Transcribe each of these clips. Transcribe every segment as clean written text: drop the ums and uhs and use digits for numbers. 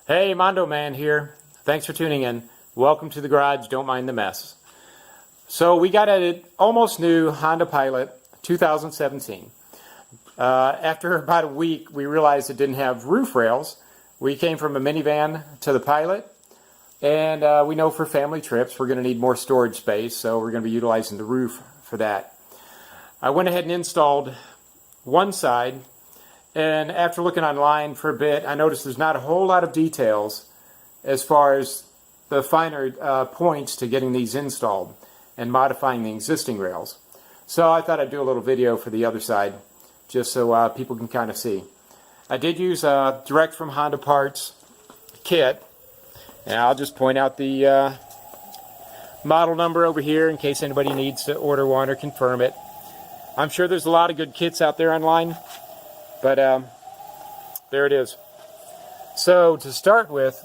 Hey, Mondo Man here. Thanks for tuning in. Welcome to the garage. Don't mind the mess. So we got an almost new Honda Pilot 2017. After about a week, we realized it didn't have roof rails. We came from a minivan to the Pilot, and we know for family trips we're going to need more storage space, so we're going to be utilizing the roof for that. I went ahead and installed one side. And after looking online for a bit, I noticed there's not a whole lot of details as far as the finer points to getting these installed and modifying the existing rails. So I thought I'd do a little video for the other side just so people can kind of see. I did use a direct from Honda Parts kit, and I'll just point out the model number over here in case anybody needs to order one or confirm it. I'm sure there's a lot of good kits out there online. But there it is. So to start with,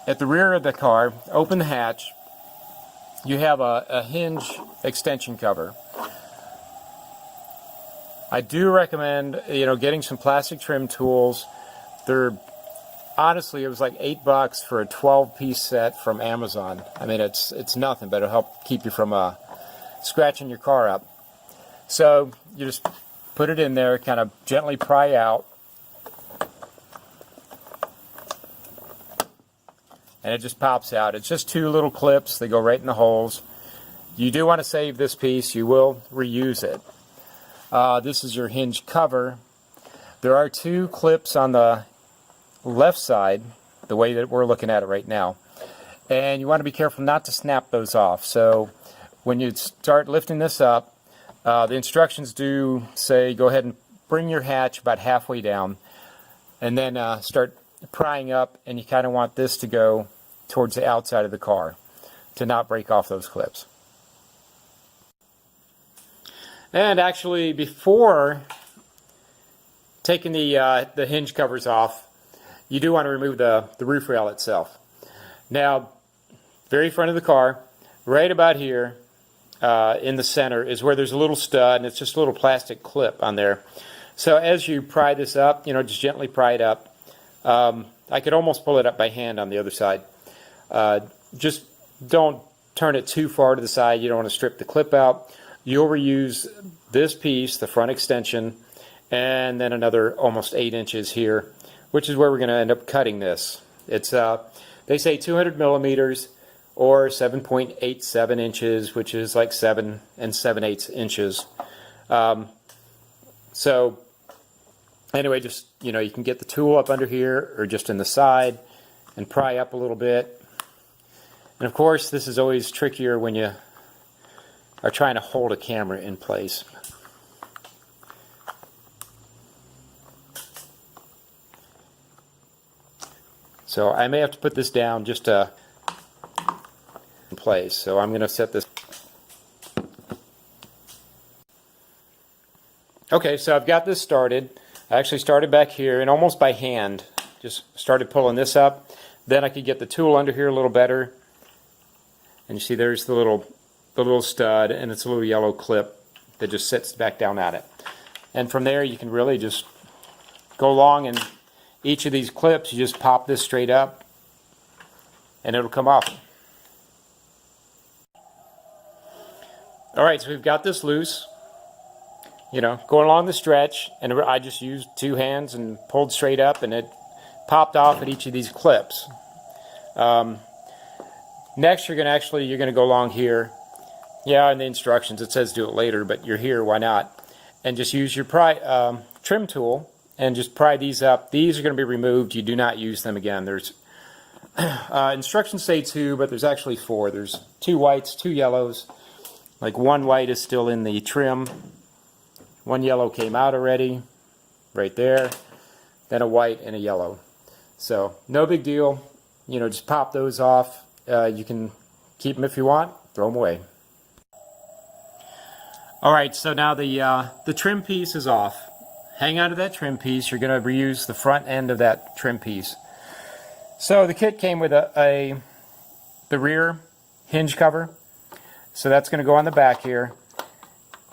at the rear of the car, open the hatch, you have a hinge extension cover. I do recommend, getting some plastic trim tools. Honestly, it was like $8 for a 12-piece set from Amazon. I mean, it's nothing, but it'll help keep you from scratching your car up. So you just put it in there, kind of gently pry out, and it just pops out. It's just two little clips. They go right in the holes. You do want to save this piece. You will reuse it. This is your hinge cover. There are two clips on the left side, the way that we're looking at it right now. And you want to be careful not to snap those off. So when you start lifting this up, the instructions do say go ahead and bring your hatch about halfway down and then start prying up, and you kind of want this to go towards the outside of the car to not break off those clips. And actually, before taking the hinge covers off, you do want to remove the roof rail itself. Now, very front of the car, right about here, in the center is where there's a little stud, and it's just a little plastic clip on there. So as you pry this up, just gently pry it up. I could almost pull it up by hand on the other side. Just don't turn it too far to the side. You don't want to strip the clip out. You'll reuse this piece, the front extension, and then another almost 8 inches here, which is where we're going to end up cutting this. It's they say 200 millimeters. Or 7.87 inches, which is like 7 7/8 inches. So anyway, just, you can get the tool up under here or just in the side and pry up a little bit. And of course, this is always trickier when you are trying to hold a camera in place. So I may have to put this down just to in place. So I'm going to set this. Okay, so I've got this started. I actually started back here and almost by hand just started pulling this up. Then I could get the tool under here a little better. And you see there's the little stud, and it's a little yellow clip that just sits back down at it. And from there you can really just go along, and each of these clips you just pop this straight up and it'll come off. Alright, so we've got this loose, going along the stretch, and I just used 2 hands and pulled straight up, and it popped off at each of these clips. Next, you're going to go along here. Yeah, in the instructions it says do it later, but you're here, why not? And just use your trim tool and just pry these up. These are going to be removed. You do not use them again. There's instructions say 2, but there's actually 4. There's 2 whites, 2 yellows. Like 1 white is still in the trim. 1 yellow came out already, right there. Then a white and a yellow. So no big deal. Just pop those off. You can keep them if you want. Throw them away. All right. So now the trim piece is off. Hang on to that trim piece. You're going to reuse the front end of that trim piece. So the kit came with the rear hinge cover. So that's going to go on the back here.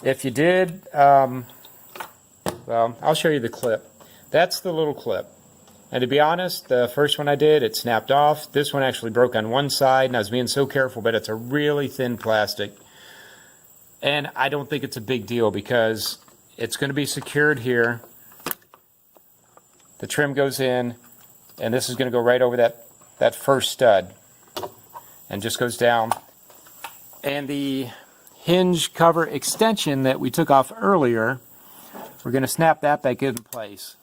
If you did, well, I'll show you the clip. That's the little clip. And to be honest, the first one I did, it snapped off. This one actually broke on one side, and I was being so careful, but it's a really thin plastic. And I don't think it's a big deal because it's going to be secured here. The trim goes in, and this is going to go right over that first stud and just goes down. And the hinge cover extension that we took off earlier, we're going to snap that back in place.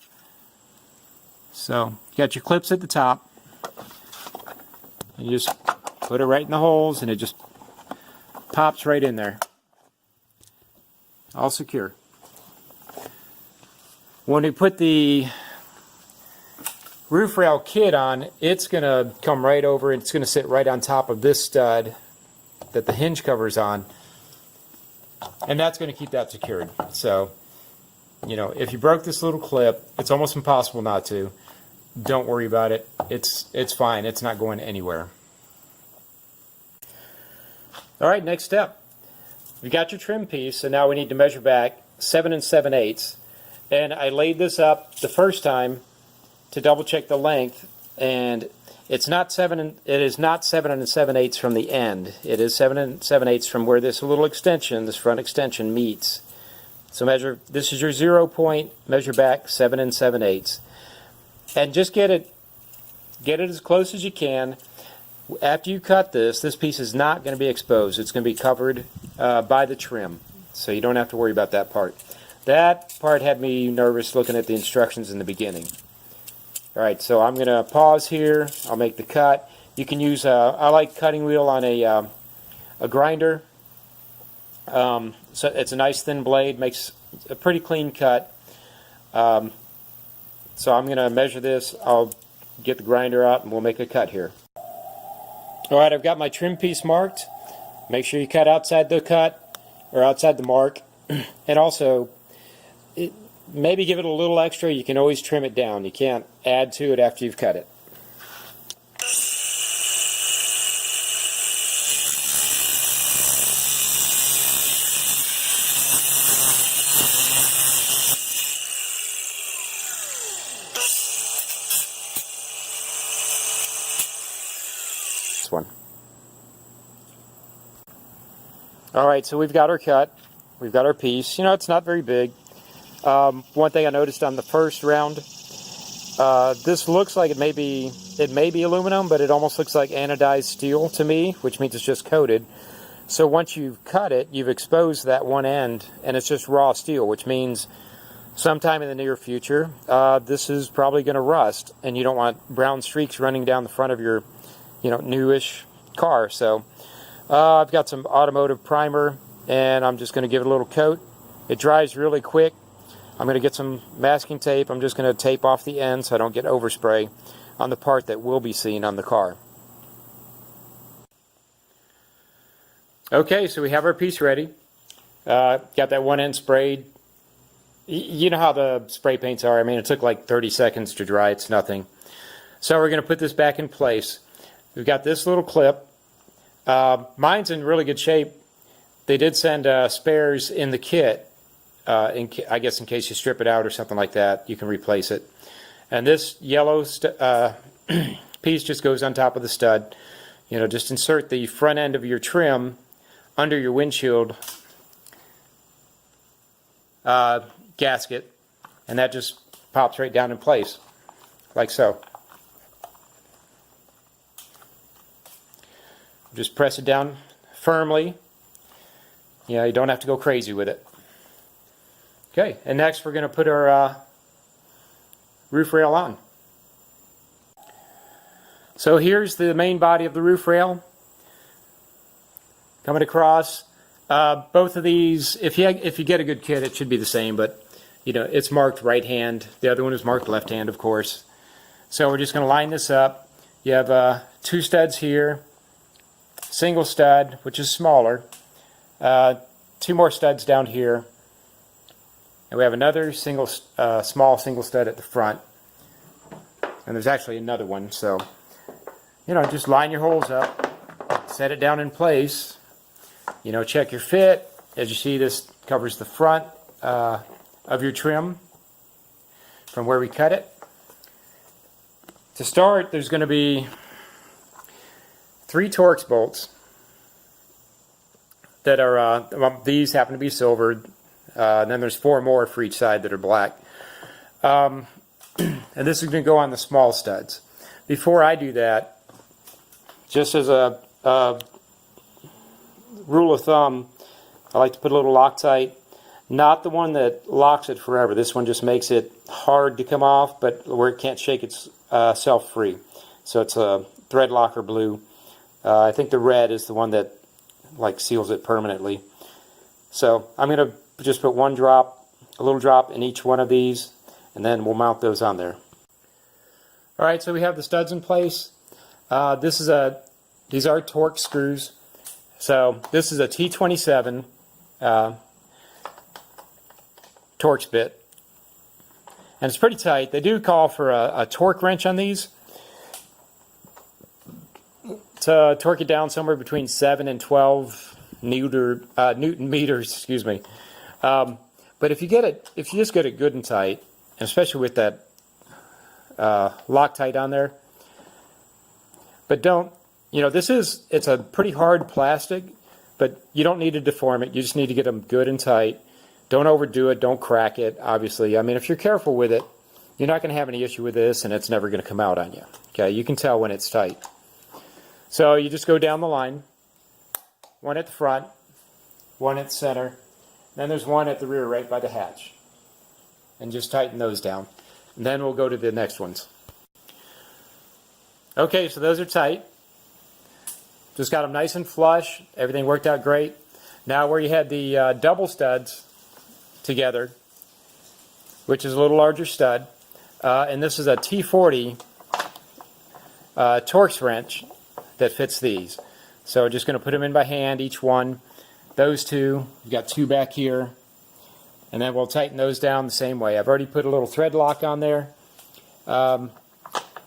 So you got your clips at the top, and you just put it right in the holes and it just pops right in there. All secure. When we put the roof rail kit on, it's going to come right over and it's going to sit right on top of this stud that the hinge cover's on, and that's going to keep that secured. So, you know, if you broke this little clip, it's almost impossible not to. Don't worry about it. It's fine. It's not going anywhere. All right, next step. You got your trim piece, so now we need to measure back 7 7/8. And I laid this up the first time to double check the length, and it's not 7 7/8 from the end. It is 7 7/8 from where this little extension, this front extension, meets. So measure. This is your 0 point. Measure back 7 7/8, and just get it as close as you can. After you cut this piece is not going to be exposed. It's going to be covered by the trim, so you don't have to worry about that part. That part had me nervous looking at the instructions in the beginning. All right, so I'm going to pause here. I'll make the cut. You can use I like cutting wheel on a grinder. So it's a nice thin blade, makes a pretty clean cut. So I'm going to measure this. I'll get the grinder out and we'll make a cut here. All right, I've got my trim piece marked. Make sure you cut outside the cut or outside the mark, and also maybe give it a little extra. You can always trim it down. You can't add to it after you've cut it. This one. All right, so we've got our cut. We've got our piece. You know, it's not very big. One thing I noticed on the first round, this looks like it may be aluminum, but it almost looks like anodized steel to me, which means it's just coated. So once you've cut it, you've exposed that one end, and it's just raw steel, which means sometime in the near future, this is probably going to rust, and you don't want brown streaks running down the front of your, newish car. So I've got some automotive primer, and I'm just going to give it a little coat. It dries really quick. I'm going to get some masking tape. I'm just going to tape off the end so I don't get overspray on the part that will be seen on the car. Okay, so we have our piece ready. Got that one end sprayed. You know how the spray paints are. I mean, it took like 30 seconds to dry. It's nothing. So we're going to put this back in place. We've got this little clip. Mine's in really good shape. They did send spares in the kit. I guess in case you strip it out or something like that, you can replace it. And this yellow piece just goes on top of the stud. Just insert the front end of your trim under your windshield gasket, and that just pops right down in place, like so. Just press it down firmly. You don't have to go crazy with it. Okay, and next we're going to put our roof rail on. So here's the main body of the roof rail coming across. Both of these, if you get a good kit, it should be the same, but it's marked right hand. The other one is marked left hand, of course. So we're just going to line this up. You have 2 studs here, single stud, which is smaller, 2 more studs down here. And we have another small single stud at the front. And there's actually another one. So, just line your holes up, set it down in place. Check your fit. As you see, this covers the front of your trim from where we cut it. To start, there's going to be 3 Torx bolts that are, these happen to be silvered, and then there's 4 more for each side that are black. And this is going to go on the small studs. Before I do that, just as a rule of thumb, I like to put a little Loctite. Not the one that locks it forever. This one just makes it hard to come off, but where it can't shake itself free. So it's a thread locker blue. I think the red is the one that like seals it permanently. So I'm going to just put one drop, a little drop in each one of these, and then we'll mount those on there. Alright, so we have the studs in place. These are Torx screws. So this is a T27 Torx bit. And it's pretty tight. They do call for a torque wrench on these to torque it down somewhere between 7 and 12 Newton meters, excuse me. But if you just get it good and tight, and especially with that Loctite on there, but don't, it's a pretty hard plastic, but you don't need to deform it. You just need to get them good and tight. Don't overdo it. Don't crack it, obviously. I mean, if you're careful with it, you're not going to have any issue with this, and it's never going to come out on you. Okay, you can tell when it's tight. So you just go down the line. One at the front, one at the center, then there's one at the rear right by the hatch. And just tighten those down. And then we'll go to the next ones. Okay, so those are tight. Just got them nice and flush. Everything worked out great. Now where you had the double studs together, which is a little larger stud, and this is a T40 Torx wrench that fits these. So just going to put them in by hand, each one. Those two, you've got 2 back here, and then we'll tighten those down the same way. I've already put a little thread lock on there,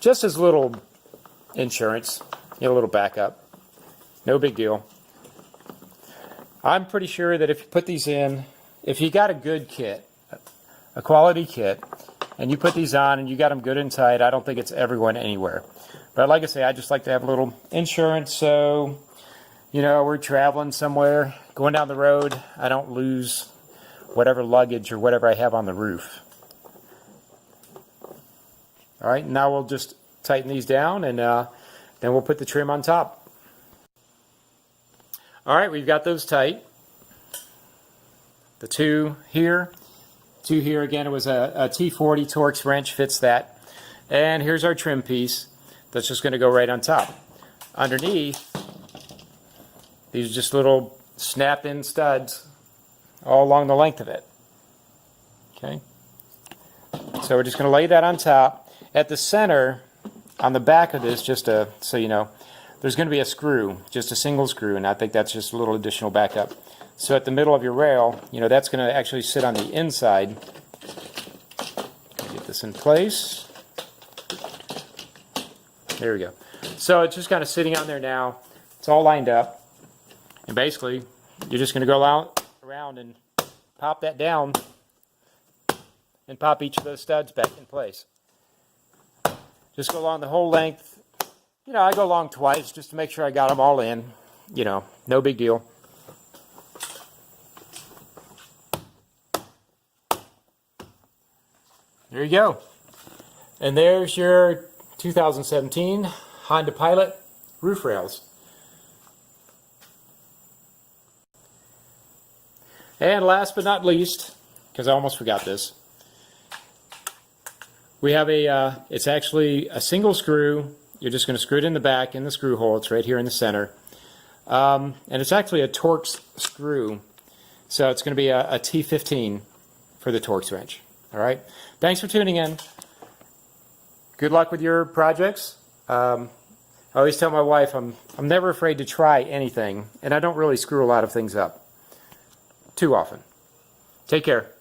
just as a little insurance, a little backup. No big deal. I'm pretty sure that if you put these in, if you got a good kit, a quality kit, and you put these on and you got them good and tight, I don't think it's ever going anywhere. But like I say, I just like to have a little insurance, so we're traveling somewhere, going down the road, I don't lose whatever luggage or whatever I have on the roof. Alright, now we'll just tighten these down, and then we'll put the trim on top. Alright, we've got those tight. The 2 here again, it was a T40 Torx wrench, fits that. And here's our trim piece that's just going to go right on top. Underneath, these are just little snap-in studs all along the length of it. Okay, so we're just going to lay that on top. At the center, on the back of this, just so you know, there's going to be a screw, just a single screw, and I think that's just a little additional backup. So at the middle of your rail, that's going to actually sit on the inside. Get this in place. There we go. So it's just kind of sitting on there now. It's all lined up. And basically, you're just going to go around and pop that down and pop each of those studs back in place. Just go along the whole length. I go along twice just to make sure I got them all in. No big deal. There you go. And there's your 2017 Honda Pilot roof rails. And last but not least, because I almost forgot this, we have it's actually a single screw. You're just going to screw it in the back in the screw hole. It's right here in the center. And it's actually a Torx screw. So it's going to be a T15 for the Torx wrench. All right. Thanks for tuning in. Good luck with your projects. I always tell my wife I'm never afraid to try anything, and I don't really screw a lot of things up too often. Take care.